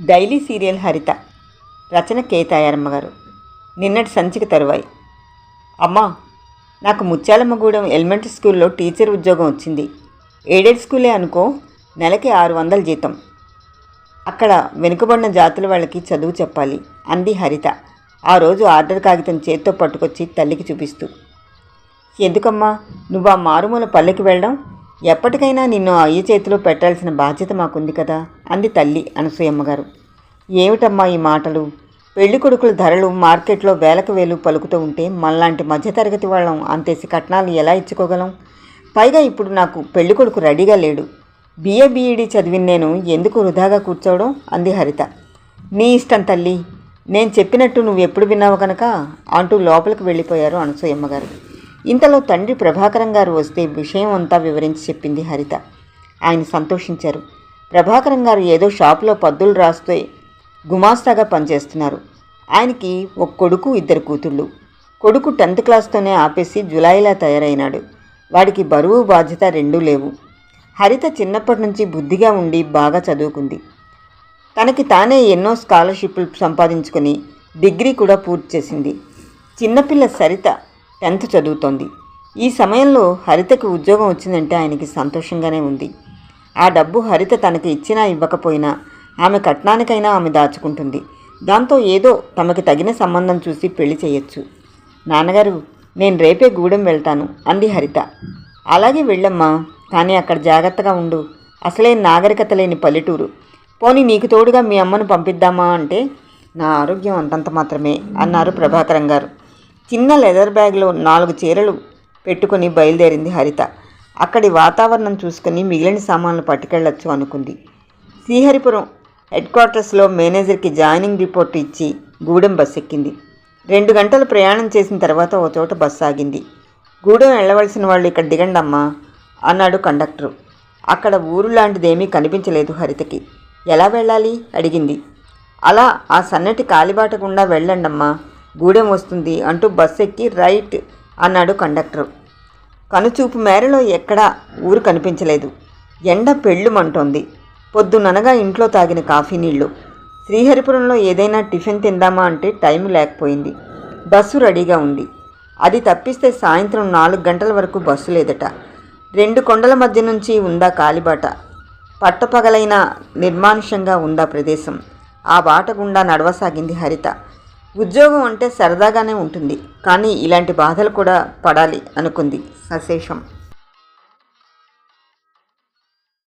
Daily serial హరిత. రచన కేతాయారమ్మ గారు. నిన్నటి సంచిక తరువాయి. అమ్మా, నాకు ముత్యాలమ్మగూడెం ఎలిమెంటరీ స్కూల్లో టీచర్ ఉద్యోగం వచ్చింది. ఎయిడెడ్ స్కూలే అనుకో. నెలకి 600 జీతం. అక్కడ వెనుకబడిన జాతుల వాళ్ళకి చదువు చెప్పాలి అంది హరిత ఆ రోజు ఆర్డర్ కాగితం చేత్తో పట్టుకొచ్చి తల్లికి చూపిస్తూ. ఎందుకమ్మా నువ్వు ఆ మారుమూల పల్లెకి వెళ్ళడం? ఎప్పటికైనా నిన్ను అయ్య చేతిలో పెట్టాల్సిన బాధ్యత మాకుంది కదా అంది తల్లి అనసూయమ్మగారు. ఏమిటమ్మా ఈ మాటలు? పెళ్లి కొడుకుల ధరలు మార్కెట్లో వేలకు వేలు పలుకుతూ ఉంటే మనలాంటి మధ్యతరగతి వాళ్ళం అంతేసి కట్నాలు ఎలా ఇచ్చుకోగలం? పైగా ఇప్పుడు నాకు పెళ్లి కొడుకు రెడీగా లేడు. బిఏ బీఈడీ చదివిన నేను ఎందుకు వృధాగా కూర్చోవడం అంది హరిత. నీ ఇష్టం తల్లి, నేను చెప్పినట్టు నువ్వు ఎప్పుడు విన్నావు కనుక అంటూ లోపలికి వెళ్ళిపోయారు అనసూయమ్మగారు. ఇంతలో తండ్రి ప్రభాకరం గారు వస్తే విషయం అంతా వివరించి చెప్పింది హరిత. ఆయన సంతోషించారు. ప్రభాకరం గారు ఏదో షాపులో పద్దులు రాస్తే గుమాస్తాగా పనిచేస్తున్నారు. ఆయనకి ఒక కొడుకు, 2 కూతుళ్ళు. కొడుకు 10th క్లాస్తోనే ఆపేసి జులాయిలా తయారైనాడు. వాడికి బరువు బాధ్యత 2 లేవు. హరిత చిన్నప్పటి నుంచి బుద్ధిగా ఉండి బాగా చదువుకుంది. తనకి తానే ఎన్నో స్కాలర్షిప్లు సంపాదించుకొని డిగ్రీ కూడా పూర్తి చేసింది. చిన్నపిల్ల సరిత 10th చదువుతోంది. ఈ సమయంలో హరితకు ఉద్యోగం వచ్చిందంటే ఆయనకి సంతోషంగానే ఉంది. ఆ డబ్బు హరిత తనకి ఇచ్చినా ఇవ్వకపోయినా ఆమె కట్నానికైనా ఆమె దాచుకుంటుంది. దాంతో ఏదో తమకి తగిన సంబంధం చూసి పెళ్లి చేయొచ్చు. నాన్నగారు, నేను రేపే గూడెం వెళ్తాను అంది హరిత. అలాగే వెళ్ళమ్మా, కానీ అక్కడ జాగ్రత్తగా ఉండు. అసలే నాగరికత లేని పల్లెటూరు. పోనీ నీకు తోడుగా మీ అమ్మను పంపిద్దామా అంటే, నా ఆరోగ్యం అంతంత మాత్రమే అన్నారు ప్రభాకరం గారు. చిన్న లెదర్ బ్యాగ్లో 4 చీరలు పెట్టుకుని బయలుదేరింది హరిత. అక్కడి వాతావరణం చూసుకుని మిగిలిన సామాన్లు పట్టుకెళ్ళొచ్చు అనుకుంది. శ్రీహరిపురం హెడ్ క్వార్టర్స్లో మేనేజర్కి జాయినింగ్ రిపోర్ట్ ఇచ్చి గూడెం బస్సు ఎక్కింది. 2 గంటలు ప్రయాణం చేసిన తర్వాత ఓ చోట బస్సు ఆగింది. గూడెం వెళ్ళవలసిన వాళ్ళు ఇక్కడ దిగండమ్మా అన్నాడు కండక్టరు. అక్కడ ఊరు లాంటిదేమీ కనిపించలేదు హరితకి. ఎలా వెళ్ళాలి అడిగింది. అలా ఆ సన్నటి కాలిబాట గుండా వెళ్ళండమ్మా, గూడెం వస్తుంది అంటూ బస్సు ఎక్కి రైట్ అన్నాడు కండక్టరు. కనుచూపు మేరలో ఎక్కడా ఊరు కనిపించలేదు. ఎండ పెళ్ళుమంటోంది. పొద్దుననగా ఇంట్లో తాగిన కాఫీ నీళ్లు. శ్రీహరిపురంలో ఏదైనా టిఫిన్ తిందామా అంటే టైం లేకపోయింది. బస్సు రెడీగా ఉంది. అది తప్పిస్తే సాయంత్రం 4 గంటల వరకు బస్సు లేదట. 2 కొండల మధ్య నుంచి ఉందా కాలిబాట. పట్టపగలైన నిర్మానుష్యంగా ఉందా ప్రదేశం. ఆ బాట గుండా నడవసాగింది హరిత. ఉద్యోగం అంటే సరదాగానే ఉంటుంది, కానీ ఇలాంటి బాధలు కూడా పడాలి అనుకుంది సశేషం.